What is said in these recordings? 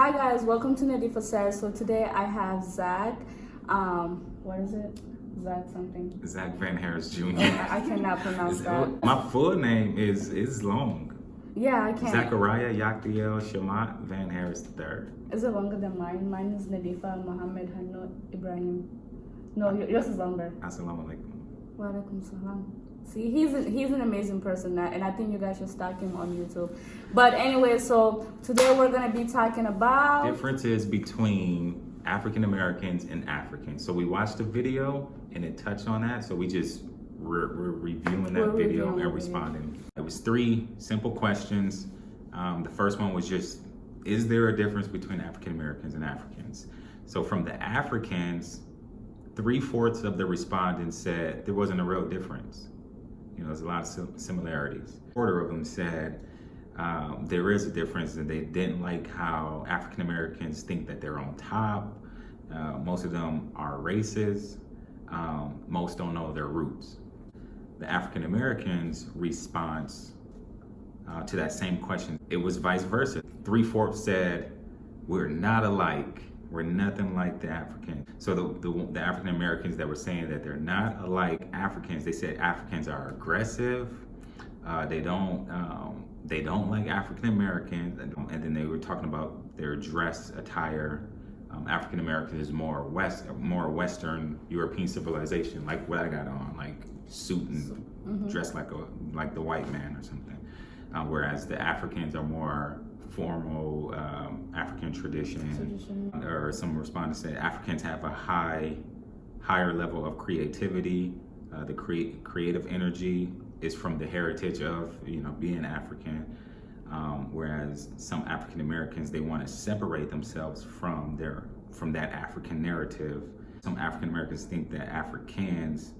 Hi guys, welcome to Nadifa Says. So today I have Zach. What is it? Zach something. Zach Van Harris Jr. I cannot pronounce that. My full name is long. Yeah, I can't. Zachariah Yakdiel Shamat Van Harris III. Is it longer than mine? Mine is Nadifa Mohammed Hanot Ibrahim. No, yours is longer. Assalamu alaikum. Wa alaikum salam. See, he's an amazing person, and I think you guys should stalk him on YouTube. But anyway, so today we're gonna be talking about differences between African Americans and Africans. So we watched the video and it touched on that. So we're reviewing that video and responding. It was 3 simple questions. The first one was just, is there a difference between African Americans and Africans? So from the Africans, 3/4 of the respondents said there wasn't a real difference. You know, there's a lot of similarities. A quarter of them said there is a difference, and they didn't like how African Americans think that they're on top. Most of them are racist. Most don't know their roots. The African Americans' response to that same question, it was vice versa. 3/4 said, we're not alike. We're nothing like the Africans. So the African Americans that were saying that they're not alike Africans, they said Africans are aggressive. They don't like African Americans, and then they were talking about their dress attire. African Americans is more Western European civilization, like what I got on, like suit and dress like the white man or something. Whereas the Africans are more formal African tradition. Or some respondents said Africans have a higher level of creativity. The creative energy is from the heritage of being African. Whereas some African Americans, they want to separate themselves from that African narrative. Some African Americans think that Africans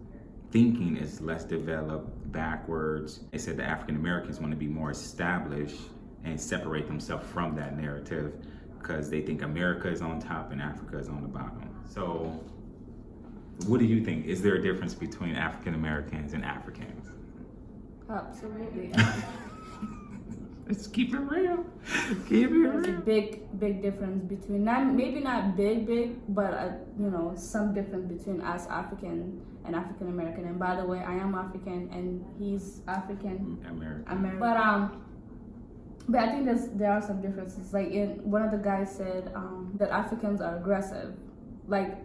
thinking is less developed, backwards. They said the African Americans want to be more established and separate themselves from that narrative because they think America is on top and Africa is on the bottom. So what do you think? Is there a difference between African Americans and Africans? Absolutely. Let's keep it real. Keep it real. There's a big difference between, maybe not big, but some difference between us African and African American. And by the way, I am African and he's African American. But I think there are some differences. Like one of the guys said that Africans are aggressive. Like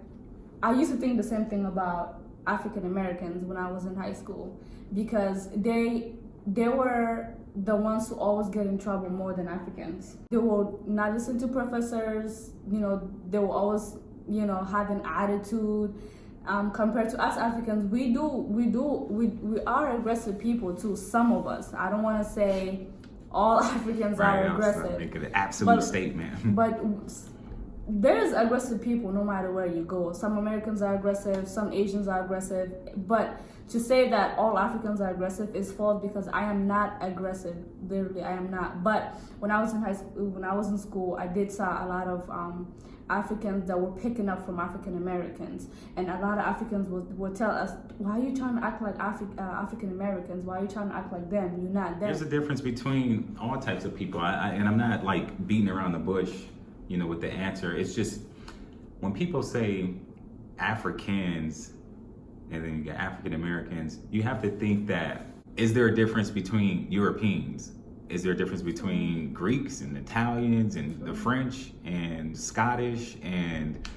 I used to think the same thing about African Americans when I was in high school, because they were the ones who always get in trouble more than Africans. They will not listen to professors. They will always have an attitude. Compared to us Africans, we are aggressive people too. Some of us. I don't want to say all Africans are aggressive. Make it an absolute statement. But there's aggressive people no matter where you go. Some Americans are aggressive, some Asians are aggressive. But to say that all Africans are aggressive is false, because I am not aggressive. Literally, I am not. But when I was in high school, when I was in school, I did saw a lot of Africans that were picking up from African Americans, and a lot of Africans would tell us, "Why are you trying to act like African Americans? Why are you trying to act like them? You're not them." There's a difference between all types of people, and I'm not like beating around the bush, with the answer. It's just when people say Africans and then you get African Americans, you have to think that, is there a difference between Europeans? Is there a difference between Greeks and Italians and the French and Scottish? And,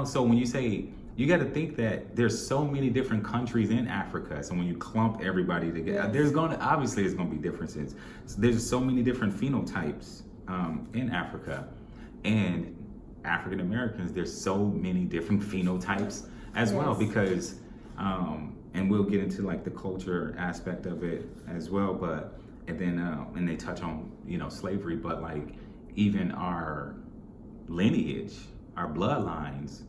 so when you say, you got to think that there's so many different countries in Africa. So when you clump everybody together, there's going to be differences. So there's so many different phenotypes in Africa. And African Americans, there's so many different phenotypes as well, because, and we'll get into like the culture aspect of it as well, but, and then, and they touch on, slavery, but like even our lineage, our bloodlines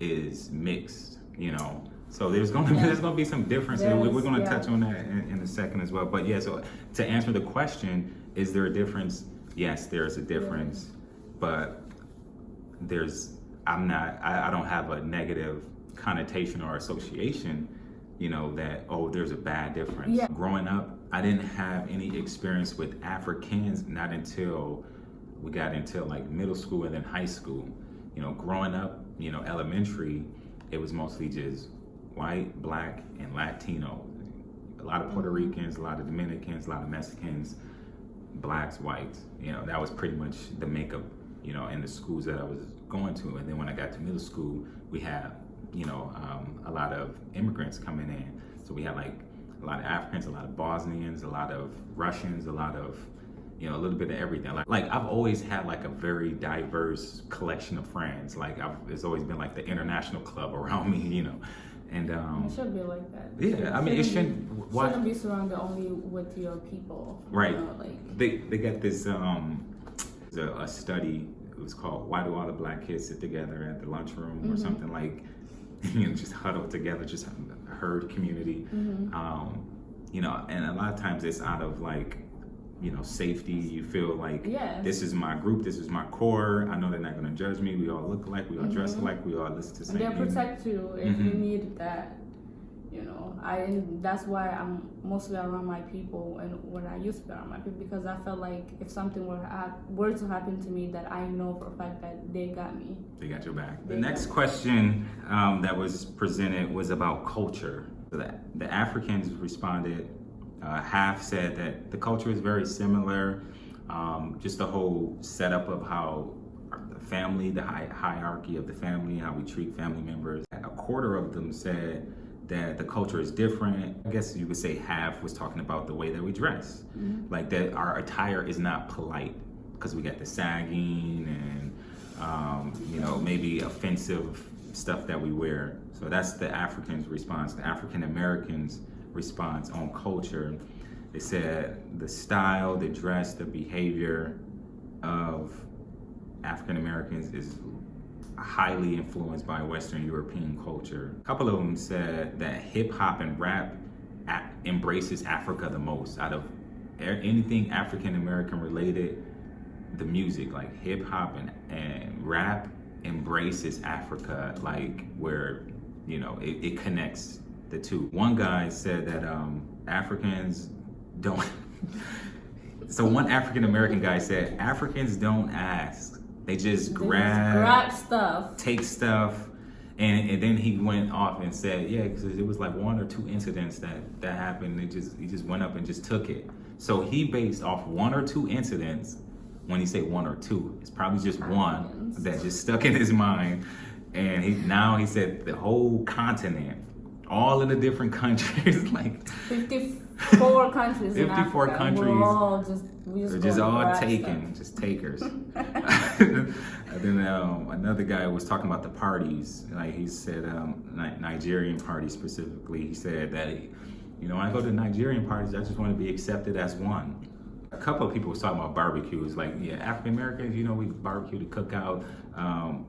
is mixed, so there's going to be some differences. We're going to touch on that in a second as well. But so to answer the question, is there a difference? Yes, there's a difference, but I don't have a negative connotation or association, that, there's a bad difference. Growing up, I didn't have any experience with Africans, not until we got into like middle school and then high school. You know, growing up, you know, elementary, it was mostly just white, black, and Latino. A lot of Puerto Ricans, a lot of Dominicans, a lot of Mexicans, blacks, whites. You know, that was pretty much the makeup, you know, in the schools that I was going to. And then when I got to middle school, we had, you know, a lot of immigrants coming in. So we had like a lot of Africans, a lot of Bosnians, a lot of Russians, a lot of, you know, a little bit of everything. Like I've always had like a very diverse collection of friends. Like it's always been like the international club around me, you know. And it should be like that. Yeah, I mean, it shouldn't. Shouldn't be surrounded only with your people. Right. You know, like they got this a study. It was called "Why Do All the Black Kids Sit Together at the Lunchroom" or something, like, you know, just huddled together, just herd community. You know, and a lot of times it's out of like, you know, safety. You feel like, this is my group, this is my core. I know they're not going to judge me. We all look alike, we all dress alike, we all listen to the same they'll protect you if you need that. You know, that's why I'm mostly around my people, and when I used to be around my people, because I felt like if something were to happen to me, that I know for a fact that they got me. They got your back. The next question that was presented was about culture. So the Africans responded. Half said that the culture is very similar. Just the whole setup of how the family, the hierarchy of the family, how we treat family members. A quarter of them said that the culture is different. I guess you could say half was talking about the way that we dress. Like that our attire is not polite because we got the sagging and, you know, maybe offensive stuff that we wear. So that's the Africans' response. The African Americans' response on culture. They said the style, the dress, the behavior of African Americans is highly influenced by Western European culture. A couple of them said that hip hop and rap embraces Africa the most. Out of anything African American related, the music, like hip hop and rap, embraces Africa, like where, you know, it connects the two. One guy said that Africans don't. So one African American guy said Africans don't ask; they just grab stuff, take stuff, and then he went off and said, yeah, because it was like one or two incidents that happened. He just went up and just took it. So he based off one or two incidents. When he say one or two, it's probably just one that just stuck in his mind, and he said the whole continent. All of the different countries, like 54 countries. 54 countries. We're just all taken, stuff. just takers. And then another guy was talking about the parties. Like he said, Nigerian parties specifically. He said that, you know, when I go to Nigerian parties, I just want to be accepted as one. A couple of people was talking about barbecues, like, yeah, African Americans, you know, we barbecue to cook out,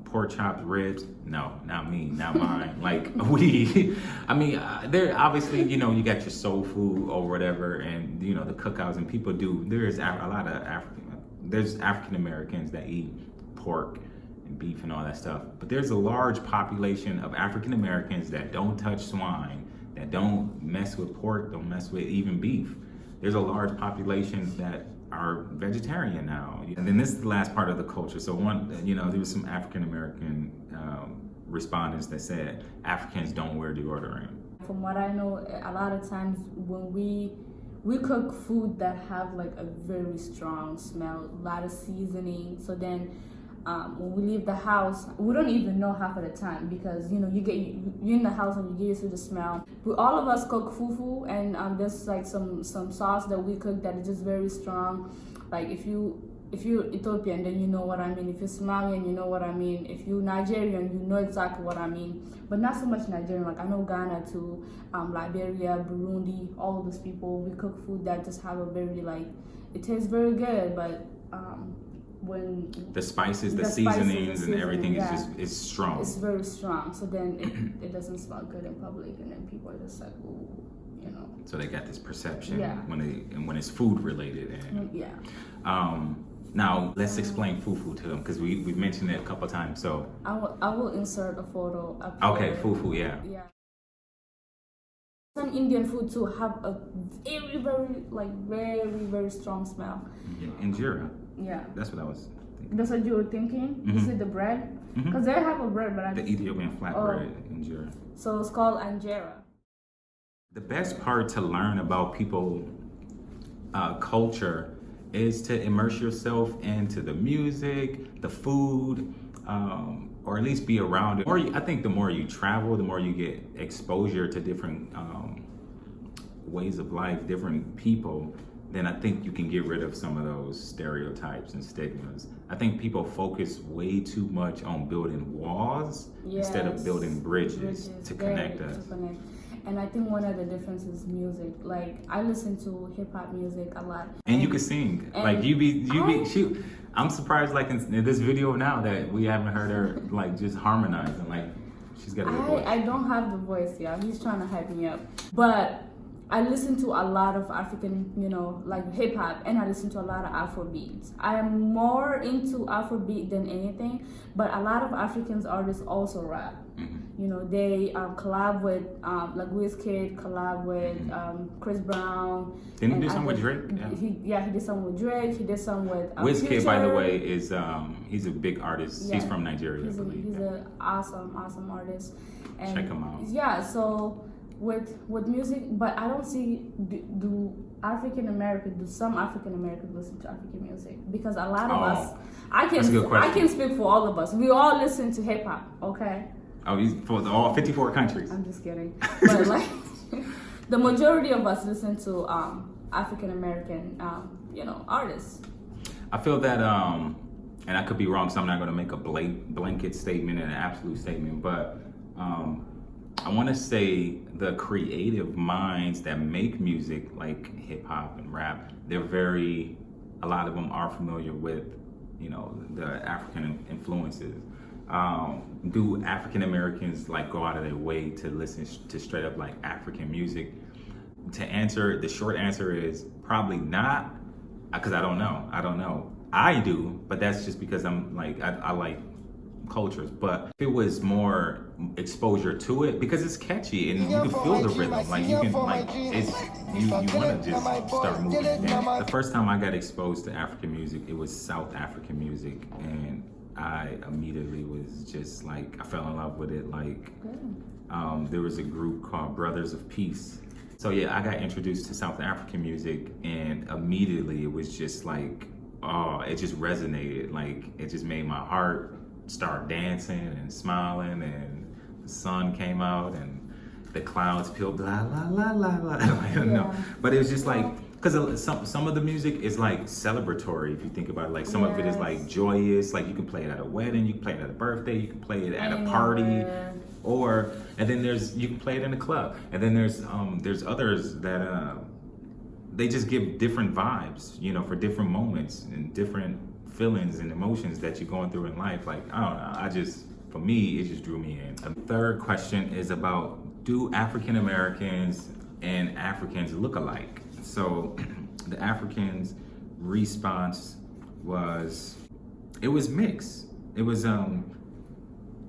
pork chops, ribs. No, not me, not mine. Like I mean, there obviously, you know, you got your soul food or whatever, and you know the cookouts, and people do. There's a lot of African Americans that eat pork and beef and all that stuff, but there's a large population of African Americans that don't touch swine, that don't mess with pork, don't mess with even beef. There's a large population that are vegetarian now. And then this is the last part of the culture. So there was some African American respondents that said Africans don't wear deodorant. From what I know, a lot of times when we cook food that have like a very strong smell, a lot of seasoning. So then when we leave the house, we don't even know half of the time, because you know you're in the house and you get used to the smell. All of us cook fufu, and there's like some sauce that we cook that is just very strong. Like if you're Ethiopian, then you know what I mean. If you're Somalian, you know what I mean. If you're Nigerian, you know exactly what I mean. But not so much Nigerian. Like I know Ghana too, Liberia, Burundi, all of those people. We cook food that just have a very it tastes very good, but when the spices, the seasonings, and everything is strong. It's very strong. So then it doesn't smell good in public, and then people are just like, ooh, you know. So they got this perception when it's food related. And, now let's explain fufu to them, because we mentioned it a couple times. So I will insert a photo. Okay, fufu, yeah. Yeah. Some Indian food too have a very, very, very strong smell. Yeah, injera. Yeah. That's what I was. That's what you were thinking? You see the bread? Because they have a bread, but the Ethiopian flatbread injera. So it's called injera. The best part to learn about people culture is to immerse yourself into the music, the food, or at least be around it. I think the more you travel, the more you get exposure to different ways of life, different people, then I think you can get rid of some of those stereotypes and stigmas. I think people focus way too much on building walls instead of building bridges to connect us. And I think one of the differences is music. Like, I listen to hip hop music a lot. And you can sing. Like I'm surprised, like in this video now, that we haven't heard her like just harmonizing. Like, she's got a good voice. I don't have the voice, yeah. He's trying to hype me up. But I listen to a lot of African, like hip hop, and I listen to a lot of Afro beats. I am more into Afrobeat than anything, but a lot of Africans artists also rap. They collab with like Wizkid, collab with Chris Brown. Didn't he do something with Drake? He did something with Drake. He did something with Wizkid, Future. by the way, is he's a big artist. He's from Nigeria, I believe. He's an awesome artist. And check him out. Yeah, so with music, but I don't see do some African Americans listen to African music, because a lot of us, I can speak for all of us. We all listen to hip hop, okay? Oh, he's for all 54 countries. I'm just kidding, but like the majority of us listen to African American artists. I feel that and I could be wrong, so I'm not going to make a blanket statement and an absolute statement, but I want to say the creative minds that make music like hip hop and rap, a lot of them are familiar with, the African influences. Do African Americans like go out of their way to listen to straight up like African music? The short answer is probably not, because I don't know. I do, but that's just because I'm like, I like cultures. But if it was more exposure to it, because it's catchy and you can feel the rhythm, like you can like you want to just start moving. And the first time I got exposed to African music, it was South African music, and I immediately was just like, I fell in love with it. Like, there was a group called Brothers of Peace. So yeah, I got introduced to South African music, and immediately it was just like, it just resonated. Like, it just made my heart start dancing and smiling, and the sun came out and the clouds peeled, blah, la, la, la, la. I don't know. But it was just like, because some of the music is like celebratory, if you think about it. Like, some of it is like joyous, like you can play it at a wedding, you can play it at a birthday, you can play it at a party, and then you can play it in a club. And then there's others that they just give different vibes, for different moments and different feelings and emotions that you're going through in life. Like, I don't know, for me, it just drew me in. The third question is about, do African Americans and Africans look alike? So the Africans' response was mixed. It was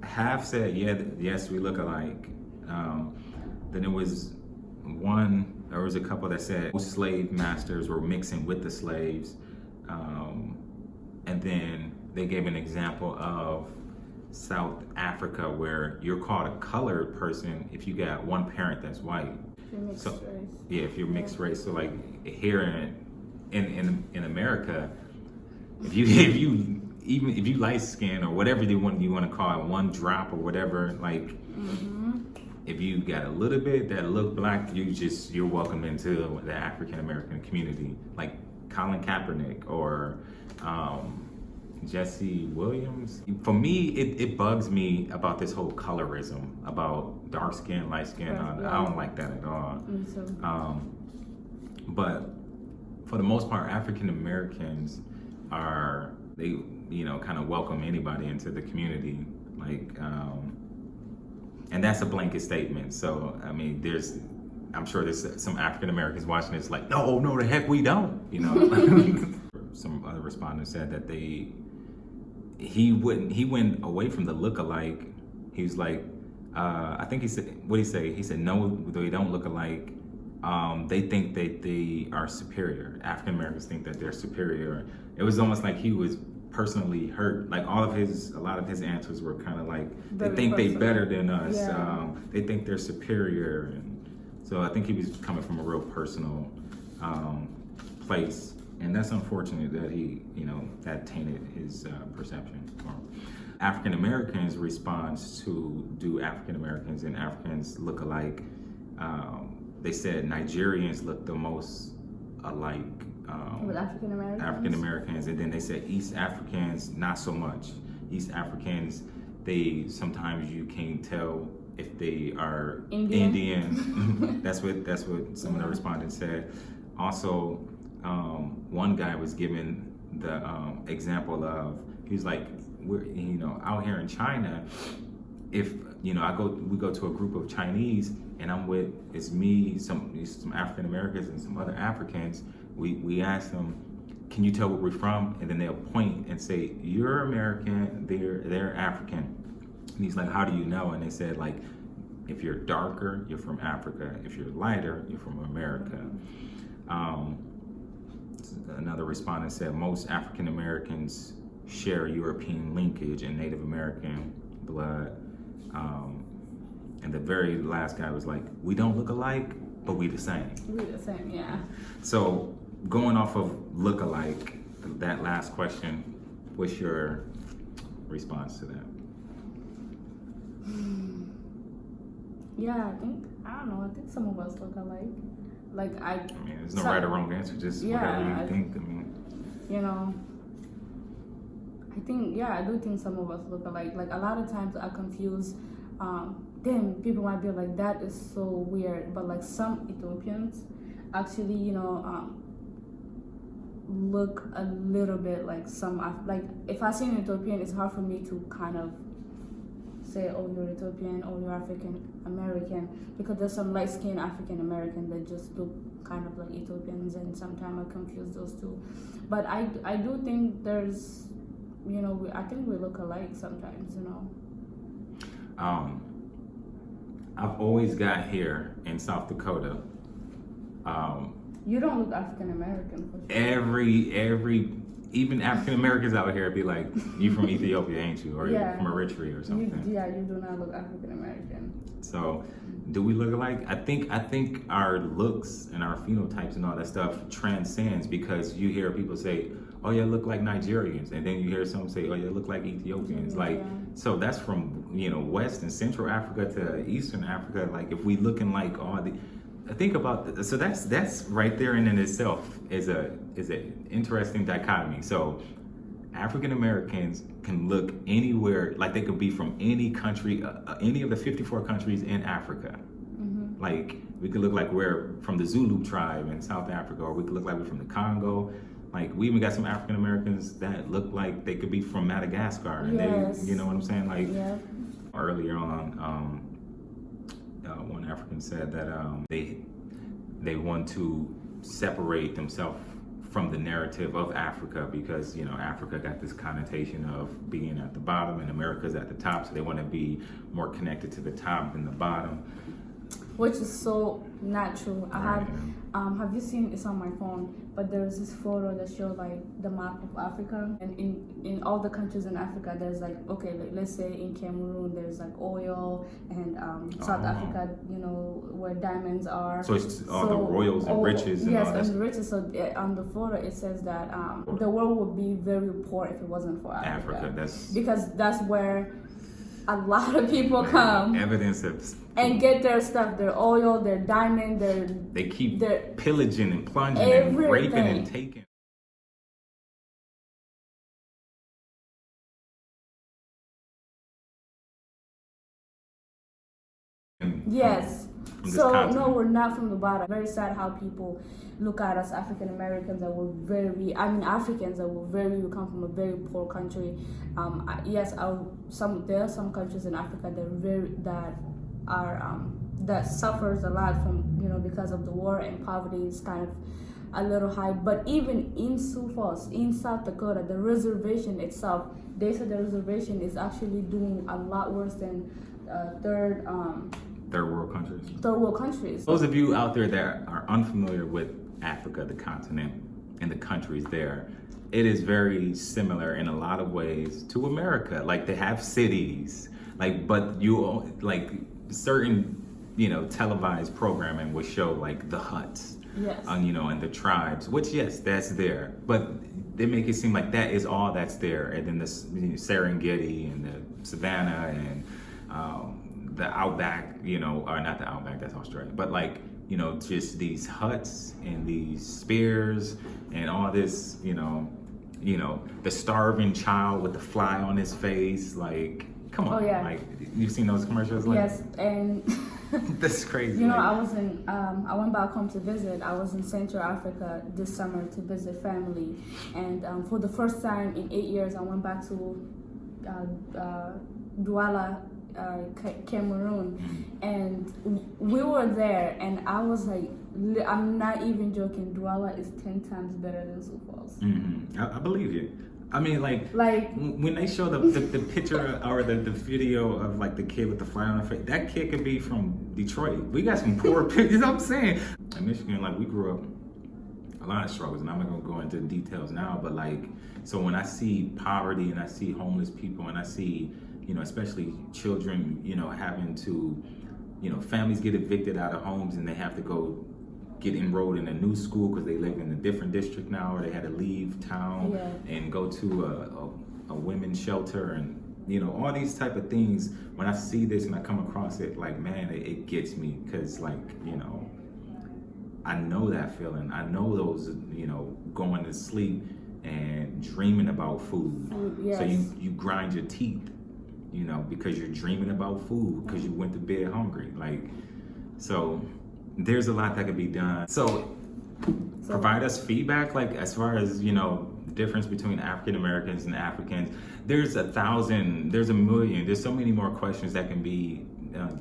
half said, yes, we look alike. Then there was a couple that said most slave masters were mixing with the slaves. And then they gave an example of South Africa, where you're called a colored person if you got one parent that's white. Mixed race. Yeah, if you're mixed race. So like here in America, if you light skin or whatever you want to call it, one drop or whatever, like if you got a little bit that look black, you're welcome into the African American community. Like Colin Kaepernick or Jesse Williams. For me, it bugs me about this whole colorism, about dark skin, light skin. I don't like that at all. But for the most part, African Americans they kind of welcome anybody into the community. Like, and that's a blanket statement. So I mean, I'm sure there's some African Americans watching this like, no, the heck we don't. Some other respondents said that he went away from the look-alike. He was like, I think he said, what did he say? He said, no, they don't look alike. They think that they are superior. African Americans think that they're superior. It was almost like he was personally hurt. Like a lot of his answers were kind of like, they Very think they personal. better than us. Yeah. They think they're superior. And so I think he was coming from a real personal place. And that's unfortunate that he, that tainted his perception. African Americans' response to do African Americans and Africans look alike. They said Nigerians look the most alike. With African Americans? African Americans, and then they said East Africans, not so much. East Africans, sometimes you can't tell if they are Indian. That's what some of the respondents said. Also, one guy was given the example of, he was like, we're out here in China, if we go to a group of Chinese and it's me, some African Americans and some other Africans, we ask them, can you tell where we're from? And then they'll point and say, you're American, they're African. And he's like, how do you know? And they said, like, if you're darker, you're from Africa. If you're lighter, you're from America. Another respondent said most African Americans share European linkage and Native American blood. And the very last guy was like, we don't look alike, but we the same. We the same, yeah. So going off of look alike, that last question, what's your response to that? Yeah, I think some of us look alike. I mean, there's no right or wrong answer, just whatever you think. I mean, I do think some of us look alike. Like a lot of times I confuse, then people might be like, that is so weird. But like some Ethiopians actually, look a little bit like like if I see an Ethiopian, it's hard for me to kind of say, oh, you're Ethiopian, or you're African American, because there's some light-skinned African American that just look kind of like Ethiopians, and sometimes I confuse those two. But I do think there's, I think we look alike sometimes, I've always got here in South Dakota. You don't look African American for sure. Even African Americans out here be like, you from Ethiopia, ain't you? Or yeah. you from Eritrea or something. You do not look African American. So, do we look alike? I think our looks and our phenotypes and all that stuff transcends, because you hear people say, oh yeah, look like Nigerians, and then you hear some say, oh yeah, look like Ethiopians. So that's from West and Central Africa to Eastern Africa. Like if we looking like all the, think about so that's right there in itself is an interesting dichotomy. So African Americans can look anywhere, like they could be from any country, any of the 54 countries in Africa. Mm-hmm. Like we could look like we're from the Zulu tribe in South Africa, or we could look like we're from the Congo. Like we even got some African Americans that look like they could be from Madagascar, and yes. they, you know what I'm saying? Like earlier on, one African said that they want to separate themselves from the narrative of Africa, because Africa got this connotation of being at the bottom and America's at the top, so they want to be more connected to the top than the bottom, which is so not true. Have you seen, it's on my phone, but there's this photo that shows like the map of Africa, and in all the countries in Africa there's like, okay, like, let's say in Cameroon there's like oil, and South Africa, where diamonds are, so it's all the royals and riches and yes, all that. and riches. So on the photo it says that the world would be very poor if it wasn't for Africa. Because that's where a lot of people come, evidence of, and get their stuff, their oil, their diamond, they keep pillaging and plunging everything. And raping and taking. Yes. So no, we're not from the bottom. Very sad how people look at us African Americans that we're Africans that we come from a very poor country. Yes, there are some countries in Africa that suffers a lot from because of the war, and poverty is kind of a little high. But even in Sioux Falls, in South Dakota, the reservation itself, they said the reservation is actually doing a lot worse than third world countries. Those of you out there that are unfamiliar with Africa, the continent, and the countries there, it is very similar in a lot of ways to America. Like they have cities, like, but you like certain, you know, televised programming will show like the huts, yes, you know, and the tribes, which yes, that's there, but they make it seem like that is all that's there. And then the Serengeti and the Savannah and the Outback, you know, or not the Outback, that's Australia, but like, you know, just these huts and these spears and all this, you know, the starving child with the fly on his face, like, come on, like, you've seen those commercials? Like, yes, and that's crazy. You know, I went back home to visit. I was in Central Africa this summer to visit family, and for the first time in 8 years, I went back to Douala, Cameroon, and we were there, and I was like, I'm not even joking, Douala is 10 times better than Sioux Falls. I believe you. I mean, like when they show the picture or the video of like the kid with the fly on the face, that kid could be from Detroit. We got some poor pictures. You know what I'm saying? In Michigan, like we grew up a lot of struggles, and I'm not gonna go into details now, but like, so when I see poverty and I see homeless people and I see, you know, especially children, you know, having to, you know, families get evicted out of homes and they have to go get enrolled in a new school because they live in a different district now, or they had to leave town and go to a women's shelter, and you know, all these type of things. When I see this and I come across it, like, man, it gets me, because like, you know, I know that feeling. I know those, you know, going to sleep and dreaming about food. Yes. So you grind your teeth, you know, because you're dreaming about food because you went to bed hungry. Like, so there's a lot that could be done. So provide us feedback, like as far as, you know, the difference between African Americans and Africans. There's 1,000, there's a million, there's so many more questions that can be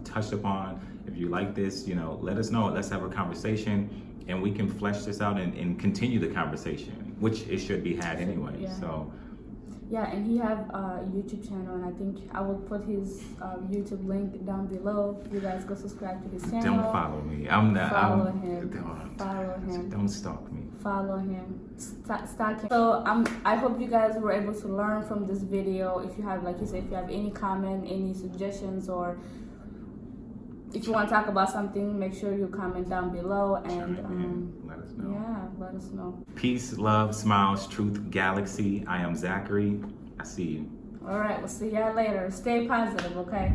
touched upon. If you like this, you know, let us know. Let's have a conversation and we can flesh this out and continue the conversation, which it should be had anyway. So. Yeah, and he have a YouTube channel, and I think I will put his YouTube link down below. You guys go subscribe to his channel. Don't follow me. I'm not. Follow him. Don't stalk me. Follow him. Stalk him. So I hope you guys were able to learn from this video. If you have, like you said, if you have any comment, any suggestions, or if you want to talk about something, make sure you comment down below, and let us know. Yeah, let us know. Peace, love, smiles, truth, galaxy. I am Zachary. I see you. All right, we'll see y'all later. Stay positive, okay?